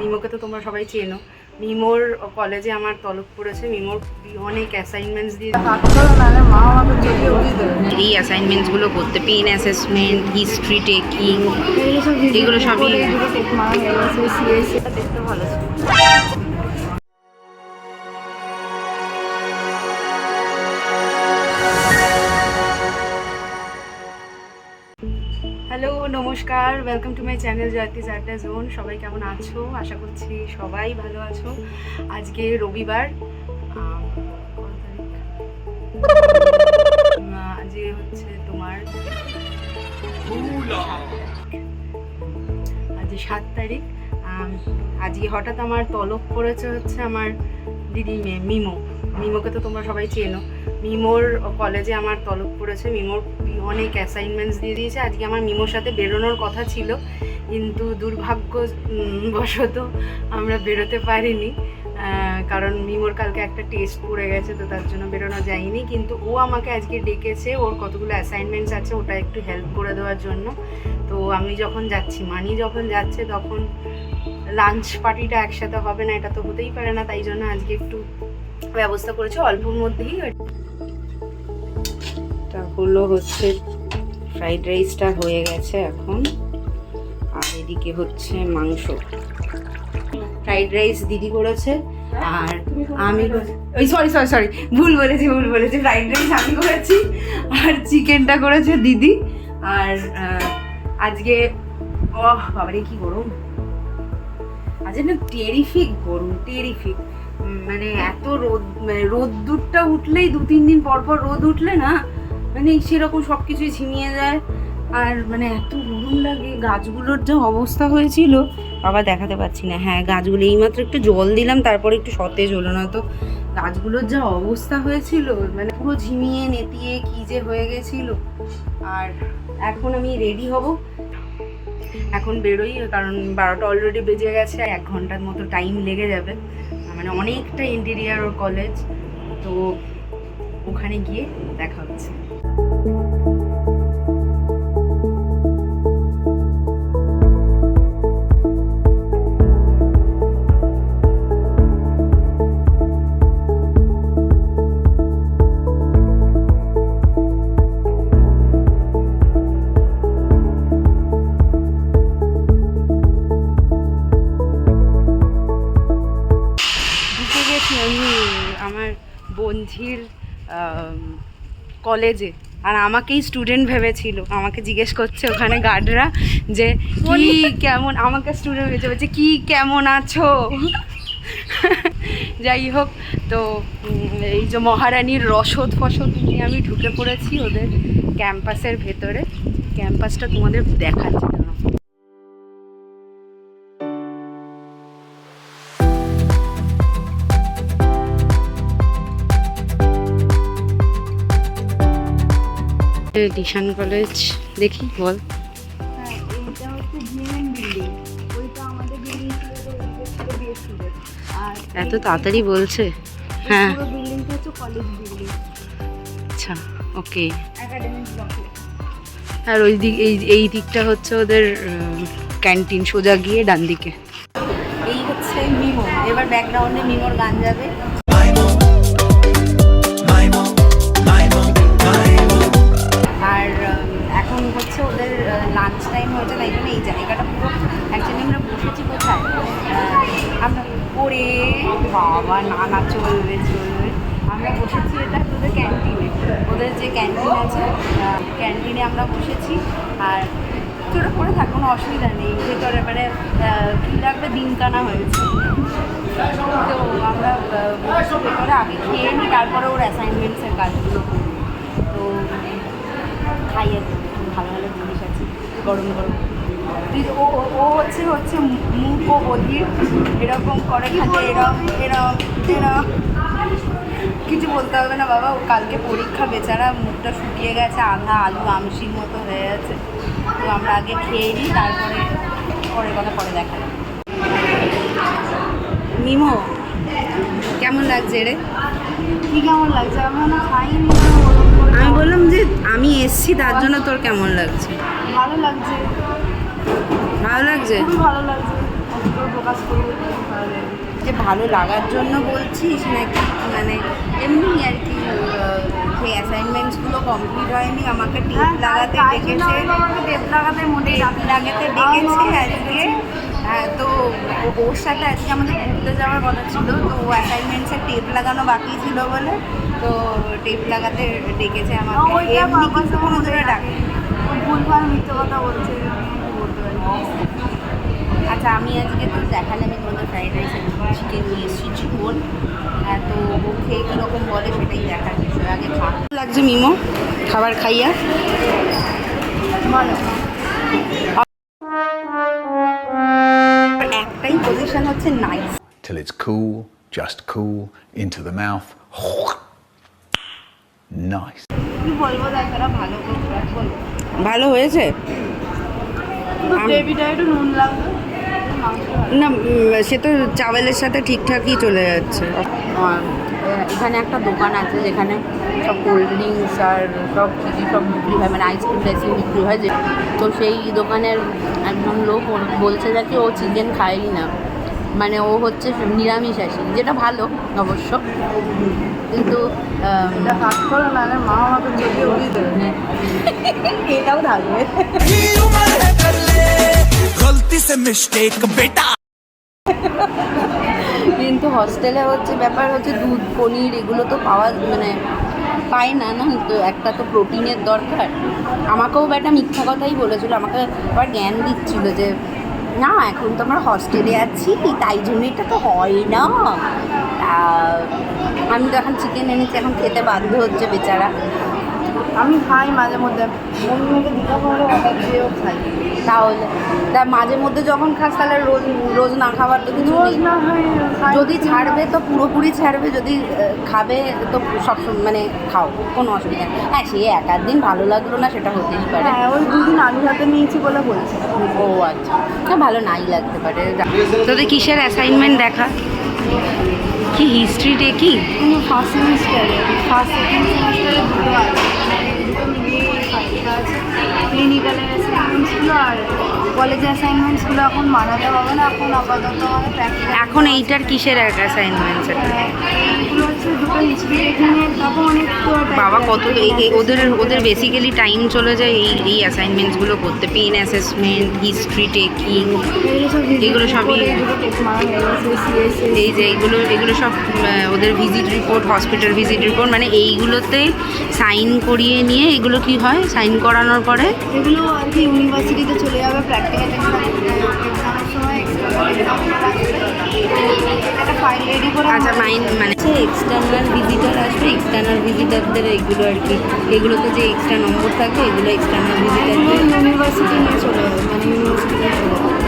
মিমোকে তো তোমরা সবাই চেনো। মিমোর কলেজে আমার তলব পড়েছে। মিমোর অনেক অ্যাসাইনমেন্টস দিয়ে এই অ্যাসাইনমেন্টসগুলো করতে, পেন অ্যাসেসমেন্ট, হিস্ট্রি টেকিং, এগুলো সবই দেখতে ভালো ছিল। হ্যালো, নমস্কার, ওয়েলকাম টু মাই চ্যানেল জয়তিস আড্ডা জোন। সবাই কেমন আছো? আশা করছি সবাই ভালো আছো। আজকে রবিবার, আজকে হচ্ছে তোমার আজকে 7 তারিখ। আজকে হঠাৎ আমার তলব পড়েছে হচ্ছে আমার দিদি মিমোকে তো তোমরা সবাই চেনো। মিমোর কলেজে আমার তলব পড়েছে। মিমোর অনেক অ্যাসাইনমেন্টস দিয়ে দিয়েছে। আজকে আমার মিমোর সাথে বেরোনোর কথা ছিল, কিন্তু দুর্ভাগ্যবশত আমরা বেরোতে পারিনি, কারণ মিমোর কালকে একটা টেস্ট পড়ে গেছে, তো তার জন্য বেরোনো যায়নি। কিন্তু ও আমাকে আজকে ডেকেছে, ওর কতগুলো অ্যাসাইনমেন্টস আছে ওটা একটু হেল্প করে দেওয়ার জন্য। তো আমি যখন যাচ্ছি, মানি যখন যাচ্ছে, তখন লাঞ্চ পার্টিটা একসাথে হবে না, এটা তো হতেই পারে না। তাই জন্য আজকে একটু ব্যবস্থা করেছে অল্পর মধ্যেই। এটা হলো হচ্ছে ফ্রাইড রাইসটা হয়ে গেছে এখন, আর এদিকে হচ্ছে মাংস। ফ্রাইড রাইস দিদি করেছে, আর আমি ওই সরি ভুল বলেছি। ফ্রাইড রাইস আমি করেছি, আর চিকেনটা করেছে দিদি। আর আজকে বাবারে কি গরম! আজকে না টেরিফিক গরম, টেরিফিক। মানে এত রোদ, মানে রোদ্দুরটা উঠলেই 2-3 দিন পর রোদ উঠলে না, মানে সেরকম সব কিছুই ঝিমিয়ে যায়। আর মানে এত গরম লাগে। গাছগুলোর যা অবস্থা হয়েছিল, বাবা দেখাতে পাচ্ছি না। হ্যাঁ, গাছগুলো এইমাত্র একটু জল দিলাম, তারপরে একটু সতেজ হলো, না তো গাছগুলোর যা অবস্থা হয়েছিল, মানে পুরো ঝিমিয়ে নেতিয়ে কি যে হয়ে গেছিল। আর এখন আমি রেডি হব, এখন বেরোই, কারণ 12টা অলরেডি বেজে গেছে। 1 ঘন্টার মতো টাইম লেগে যাবে, মানে অনেকটা ইন্টেরিয়ার ওর কলেজ, তো ওখানে গিয়ে দেখা হচ্ছে। আমার বন্ধুর কলেজে, আর আমাকেই স্টুডেন্ট ভেবেছিল। আমাকে জিজ্ঞেস করছে ওখানে গার্ডরা যে কি কেমন, আমাকে স্টুডেন্ট ভেবেছে, বলছে কি কেমন আছো। যাই হোক, তো এই যে মহারানীর রসদ নিয়ে আমি ঢুকে পড়েছি ওদের ক্যাম্পাসের ভেতরে। ক্যাম্পাসটা তোমাদের দেখাচ্ছি। দিশান কলেজ, দেখি বল। এত তাড়াতাড়ি বলছে? হ্যাঁ, আচ্ছা, ওকে। আর ওই দিক, এই দিকটা হচ্ছে ওদের ক্যান্টিন, সোজা গিয়ে ডান দিকে। এই হচ্ছে মিমো। এবার ব্যাকগ্রাউন্ডে মিমোর গান যাবে। হচ্ছে ওদের লাঞ্চ টাইম হয়েছে, তাই জন্য এই জায়গাটা পুরো অ্যাকচুয়ালি আমরা বসেছি কোথায়, আমরা পড়ে বাবা না চলবে। আমরা বসেছি এটা ওদের ক্যান্টিনে, ওদের যে ক্যান্টিন আছে, ক্যান্টিনে আমরা বসেছি। আর ওটা পড়ে থাক, কোনো অসুবিধা নেই। ভেতরে মানে কী লাগবে, দিন কানা হয়েছে। তো আমরা ভেতরে আগে খেয়ে নিই, তারপরে ওর অ্যাসাইনমেন্টসের কাজগুলো করি। তো খাইয়ে ভালো ভালো জিনিস আছে, গরম গরম। ও হচ্ছে মুখ ও বধির, এরকম করে খাতে, এরম কিছু বলতে হবে না বাবা। ও কালকে পরীক্ষা, বেচারা মুখটা শুকিয়ে গেছে, আধা আলু আমসির মতো হয়ে গেছে। তো আমরা আগে খেয়ে নিই, তারপরে পরের কথা পরে দেখা যাবে। মিমো কেমন লাগছে রে? কি কেমন লাগছে? আমি না খাইনি। আমি বললাম যে আমি এসছি, তার জন্য তোর কেমন লাগছে? ভালো লাগছে, ভালো লাগছে, খুব ভালো লাগছে। প্রকাশ করবো ভালো লাগে। যে ভালো লাগার জন্য বলছিস নাকি মানে এমনি আর কি যে অ্যাসাইনমেন্টসগুলো কমপ্লিট হয়নি আমাকে টেপ লাগাতে ডেকেছে, টেপ লাগাতে মনে লাগাতে ডেকেছে আজকে। তো ওর সাথে আজকে আমাদের ঘুরতে যাওয়ার কথা ছিল, তো ও অ্যাসাইনমেন্টসে টেপ লাগানো বাকি ছিল বলে তো টেপ লাগাতে ডেকেছে আমাকে। এমনি কিন্তু কোনো ধরে ডাকে ভুলভাল মিথ্যে কথা বলছে বলতে পারি। আচ্ছা আমি আজকে তো দেখালে আমি তোমাদের ফ্রাইড রাইসের চিকেন নিয়ে এসেছি চিকন, তো ও খেয়ে কীরকম বলে সেটাই দেখার বিষয়। আগে খাওয়া লাগছে মিমো খাবার খাইয়া ভালো একটাই পজিশন হচ্ছে nice till it's cool, just cool, into the mouth. Nice. কি বলবো দেখারা ভালো করছে বলবো ভালো হয়েছে গ্রেভিটা একটু নুন লাগবে মাংস না সে তো চাওয়ালের সাথে ঠিকঠাকই চলে যাচ্ছে। এখানে একটা দোকান আছে যেখানে সব কোল্ড ড্রিঙ্কস আর সব কিছু সব বিক্রি হয়, মানে আইসক্রিম টাইসক্রিম বিক্রি হয় যে, তো সেই দোকানের একজন লোক বলছে নাকি ও চিকেন খায়ই না, মানে ও হচ্ছে নিরামিষাশী, যেটা ভালো অবশ্য, কিন্তু এটা কাজ করো নাহলে মা আমাকে চোখে উড়িয়ে দেবে এটাও থাকবে। गलती से मिस्टेक बेटा। কিন্তু হস্টেলে হচ্ছে ব্যাপার হচ্ছে দুধ পনির এগুলো তো পাওয়া মানে পায় না, না তো একটা তো প্রোটিনের দরকার। আমাকেও একটা মিথ্যা কথাই বলেছিল, আমাকে আবার জ্ঞান দিচ্ছিল যে না এখন তো আমরা হস্টেলে আছি তাই জন্য এটা তো হয় না। আমি তো এখন চিকেন এনেছি, এখন খেতে বাধ্য হচ্ছে বেচারা। আমি খাই মাঝে মধ্যে মন মেয়েকে দিতে পারো অর্ডার দিয়েও খাই। তাহলে তা মাঝে মধ্যে যখন খাস তাহলে রোজ রোজ না খাবার তো কিছু রোজ নেই। না হয় খাই। যদি ছাড়বে তো পুরোপুরি ছাড়বে, যদি খাবে তো সবসময় মানে খাও, কোনো অসুবিধা নেই। হ্যাঁ সে এক আধ দিন ভালো লাগলো না সেটা হতেই পারে। হ্যাঁ ওই দুদিন আলু হাতে নিয়েছি বলে বলছে। ও আচ্ছা, না ভালো নাই লাগতে পারে। তোদের কিসের অ্যাসাইনমেন্ট দেখা? কি হিস্ট্রিতে কি? কিন্তু ফার্স্ট সেমিস্টারে ফার্স্ট সেকেন্ড সেমিস্টারে দুটো আছে, দুটো মিলিয়ে ফাইলটা আছে। ক্লিনিক্যালের অ্যাসাইনমেন্টসগুলো আর কলেজের অ্যাসাইনমেন্টসগুলো এখন বানাতে হবে না, এখন আপাতত আমাদের প্র্যাকটিক্যাল। এখন এইটার কিসের এক অ্যাসাইনমেন্ট সেটা? এগুলো হচ্ছে দুটো হিস্ট্রি এখানে তখন অনেক বাবা কত ওদের বেসিক্যালি টাইম চলে যায় এই অ্যাসাইনমেন্টসগুলো করতে, পেন অ্যাসেসমেন্ট, হিস্ট্রি টেকিং, এগুলো সবই এই যে এগুলো সব ওদের visit report, hospital visit report, মানে এইগুলোতে সাইন করিয়ে নিয়ে এগুলো কি হয় সাইন করানোর পরে এগুলো আর কি ইউনিভার্সিটিতে চলে যাবে প্র্যাকটিক্যাল এক্সামের সময় একটা ফাইল রেডি করে। আচ্ছা মানে এক্সটার্নাল ভিজিটার আসবে, এক্সটার্নাল ভিজিটারদের এগুলো আর কি, এগুলোতে যে এক্সট্রা নম্বর থাকবে এগুলো এক্সটার্নাল ভিজিটারদের ইউনিভার্সিটি নিয়ে চলে যাবে, মানে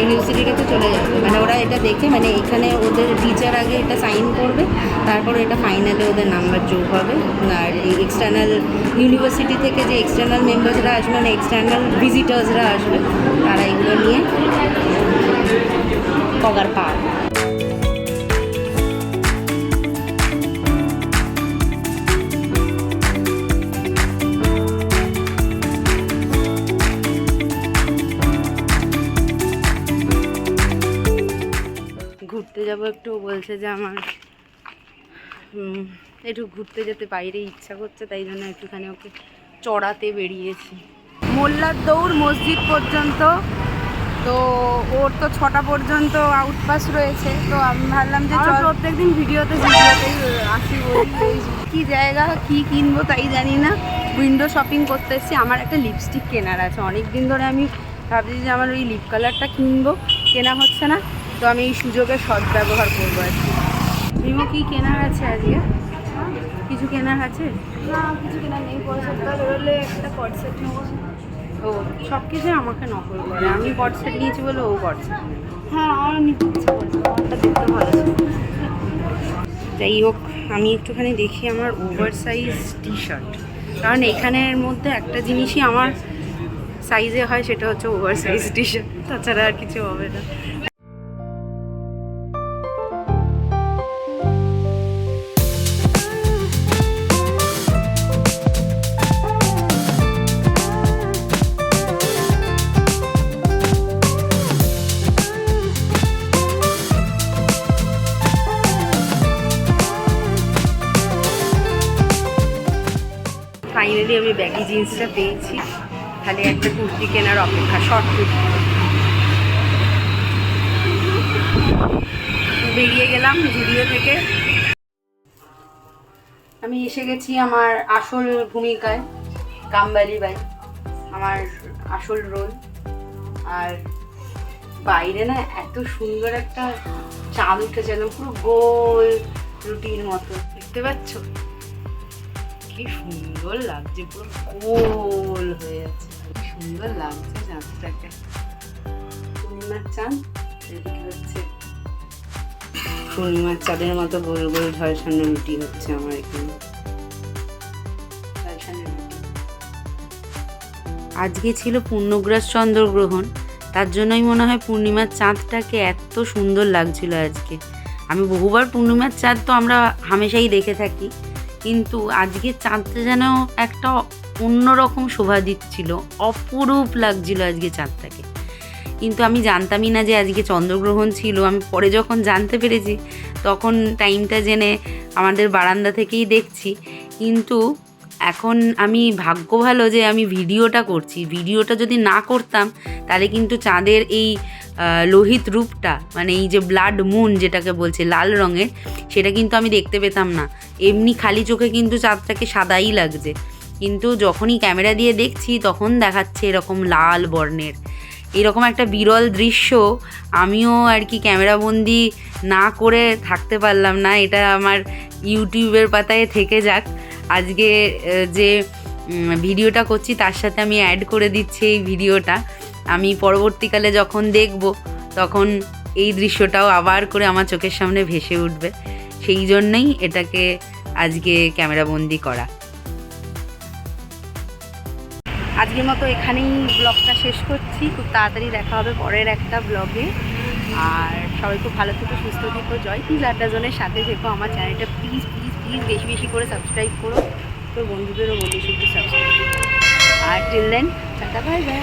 ইউনিভার্সিটিকে তো চলে যাবে, মানে ওরা এটা দেখে মানে এখানে ওদের টিচার আগে এটা সাইন করবে, তারপরে এটা ফাইনালে ওদের নাম্বার যোগ হবে। আর এই এক্সটার্নাল ইউনিভার্সিটি থেকে যে এক্সটার্নাল মেম্বার্সরা আসবে মানে এক্সটার্নাল ভিজিটার্সরা আসবে, তারা এগুলো নিয়ে পগার পা। ঘুরতে যাব একটু, বলছে যে আমার একটু ঘুরতে যেতে বাইরে ইচ্ছা করছে, তাই জন্য একটুখানি ওকে চড়াতে বেরিয়েছি। মোল্লার দৌড় মসজিদ পর্যন্ত, তো ওর তো 6টা পর্যন্ত আউটপাস রয়েছে, তো আমি ভাবলাম যে চল প্রত্যেকদিন ভিডিওতেই আসি বলি কী জায়গা কী কিনবো তাই জানি না, উইন্ডো শপিং করতে এসেছি। আমার একটা লিপস্টিক কেনার আছে, অনেক দিন ধরে আমি ভাবছি যে আমার ওই লিপ কালারটা কিনবো, কেনা হচ্ছে না, তো আমি এই সুযোগের সদ্ব্যবহার করবো আর কি। মিমো কি কেনার আছে আজকে? কিছু কেনার আছে? না কিছু কেনা নেই, পয়সা বেরোলে একটা কট সেট নেবো। ও সব কিছুই আমাকে নকল করে, আমি কট সেট নিয়েছি বলে ও কট সেট। হ্যাঁ আমারও নিতে ইচ্ছা করছে, আমারটা দেখতে ভালো ছিল। যাই হোক আমি একটুখানি দেখি আমার ওভার সাইজ টি শার্ট, কারণ এখানের মধ্যে একটা জিনিসই আমার সাইজে হয়, সেটা হচ্ছে ওভার সাইজ টি শার্ট, তাছাড়া আর কিছু হবে না। ফাইনালি আমি ব্যাগি জিন্সটা পেয়েছি, খালি একটা কুর্তি কেনার অপেক্ষা, শর্ট কুর্তি। বেরিয়ে গেলাম জুডিও থেকে। আমি এসে গেছি আমার আসল ভূমিকায়, কামবালি বাই, আমার আসল রোল। আর বাইরে না এত সুন্দর একটা চাঁদ উঠেছে, পুরো গোল রুটির মতো, দেখতে পাচ্ছ কি সুন্দর লাগছে, পুরো গোল হয়ে আছে, কি সুন্দর লাগছে চাঁদটাকে। পূর্ণিমার চাঁদ, এদিকে হচ্ছে পূর্ণিমার চাঁদের মতো গোল গোল ঝলসানো রুটি হচ্ছে আমার এখানে। আজকে ছিল পূর্ণগ্রাস চন্দ্রগ্রহণ, তার জন্যই মনে হয় পূর্ণিমার চাঁদটাকে এত সুন্দর লাগছিল আজকে। আমি বহুবার পূর্ণিমার চাঁদ তো আমরা হামেশাই দেখে থাকি, কিন্তু আজকে চাঁদটা যেন একটা অন্যরকম শোভা দিচ্ছিল, অপরূপ লাগছিল আজকে চাঁদটাকে। কিন্তু আমি জানতামই না যে আজকে চন্দ্রগ্রহণ ছিল। আমি পরে যখন জানতে পেরেছি তখন টাইমটা জেনে আমাদের বারান্দা থেকেই দেখছি। কিন্তু এখন আমি ভাগ্য ভালো যে আমি ভিডিওটা করছি, ভিডিওটা যদি না করতাম তাহলে কিন্তু চাঁদের এই লোহিত রূপটা, মানে এই যে ব্লাড মুন যেটাকে বলছে লাল রঙের, সেটা কিন্তু আমি দেখতে পেতাম না। এমনি খালি চোখে কিন্তু চাঁদটাকে সাদাই লাগছে, কিন্তু যখনই ক্যামেরা দিয়ে দেখছি তখন দেখাচ্ছে এরকম লাল বর্ণের। এরকম একটা বিরল দৃশ্য আমিও আর কি ক্যামেরাবন্দি না করে থাকতে পারলাম না। এটা আমার ইউটিউবের পাতায় থেকে যাক। আজকে যে ভিডিওটা করছি তার সাথে আমি অ্যাড করে দিচ্ছি এই ভিডিওটা। আমি পরবর্তীকালে যখন দেখব তখন এই দৃশ্যটাও আবার করে আমার চোখের সামনে ভেসে উঠবে, সেই জন্যই এটাকে আজকে ক্যামেরাবন্দি করা। আজকের মতো এখানেই ব্লগটা শেষ করছি। খুব তাড়াতাড়ি দেখা হবে পরের একটা ব্লগে। আর সবাই খুব ভালো থেকো, সুস্থ থেকো, জয় প্লিজ আড্ডা জোনের সাথে থেকো। আমার চ্যানেলটা প্লিজ প্লিজ প্লিজ বেশি বেশি করে সাবস্ক্রাইব করো, তো বন্ধুদেরও বলিস একটু সাবস্ক্রাইব। আর till then tata, bye by.